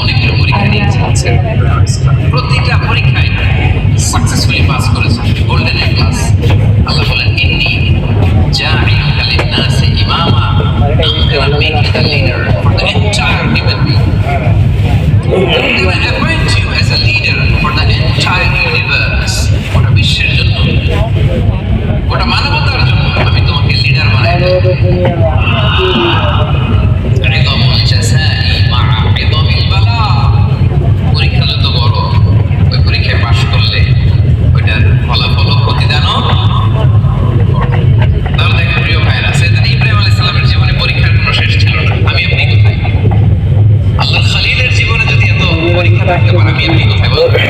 অনেকগুলো পরীক্ষা নিয়েছে, প্রতিটা পরীক্ষায় সাকসেসফুলি পাস করেছে, গোল্ডেন এ ক্লাস। আল্লাহ বলেন ইন্নী জাইলুকা লিন-নাসি ইমামা, I'm gonna make you the leader for the entire human being. I'm gonna appoint you as a leader for the entire universe. গোটা বিশ্বের জন্য, গোটা মানবতার জন্য আমি তোমাকে লিডার বানাই দেব। পরীক্ষা যত বড়, ওই পরীক্ষায় পাশ করলে ওইটার ফলাফল প্রতিদানও। তাহলে দেখেন প্রিয় ভাইরা, সাইয়েদনা ইব্রাহিম আলাইহিস সালামের জীবনে পরীক্ষার কোনো শেষ ছিল না। আমি আপনি কোথায়? আল্লাহ খলিলের জীবনে যদি এত পরীক্ষা থাকতে পারে, আমি আপনি কোথায় বলবেন?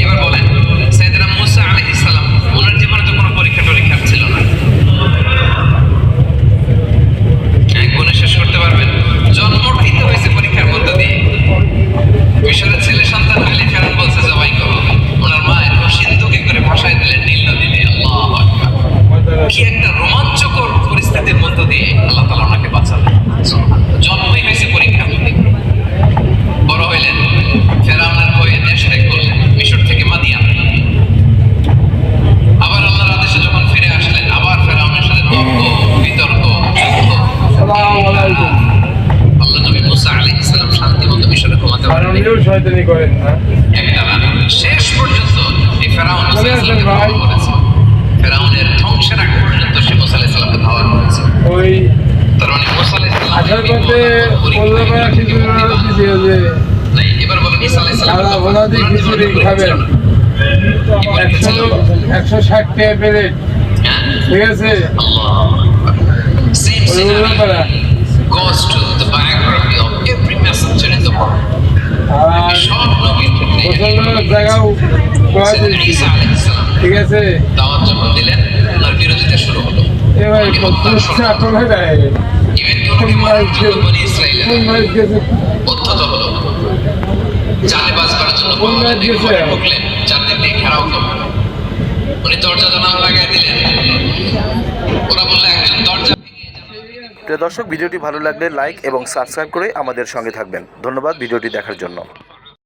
এবার বলেন, সাইয়েদনা মুসা আলাইহিস সালাম, ওনার জীবনে তো কোনো পরীক্ষা ছিল না। গুণে শেষ করতে পারবেন? জন্মটাই তো হয়েছে পরীক্ষার মধ্য দিয়ে। মিশরের ছেলে সন্তান হইলে ফেরাউন বলছে জবাই করো, ওনার মা এরকম সিন্ধুকে করে ভাসায় দিলেন নীল নদীতে। আল্লাহু আকবার! কি একটা রোমাঞ্চকর পরিস্থিতির মধ্য দিয়ে আল্লাহ তাআলা ওনাকে বাঁচালেন। জন্মই হয়েছে পরীক্ষা। বড় হইলেন, ফেরাউনের ভয়ে দেশ ত্যাগ করলেন, মিশর থেকে মাদিয়ান। আবার আল্লাহর আদেশে যখন ফিরে আসলেন, আবার ফেরাউনের সাথে তর্ক বিতর্ক, আল্লাহ নবী মুসা আলাইহিস সালাম শান্তিমতো মিশরে ঘুমাতে পারলেন। শেষ পর্যন্ত এই ফেরাউন ফেরাউনের ধ্বংসের আগ পর্যন্ত সে মুসা আলাইহিস সালামকে ধাওয়া করেছে। তার মানে মুসা আলাইহিস সালাম নাই। এবার বলেন ঈসা আলাইহিস সালাম 160 টাকা প্লেট, ঠিক আছে? Same scenario goes to the biography of every messenger in the world. সব নবীর ক্ষেত্রে ঠিক আছে, দাওয়াত যখন দিলেন, ওনার বিরোধিতা শুরু হলো। উদ্ধত হলো, চালেবাজ করার জন্য ঢুকলেন, চারদিক দিয়ে ঘেরাও করলেন। উনি দরজা জানালা লাগাই দিলেন। ওরা বললো একজন দরজা। প্রিয় দর্শক, ভিডিওটি ভালো লাগলে লাইক এবং সাবস্ক্রাইব করে আমাদের সঙ্গে থাকবেন। ধন্যবাদ ভিডিওটি দেখার জন্য।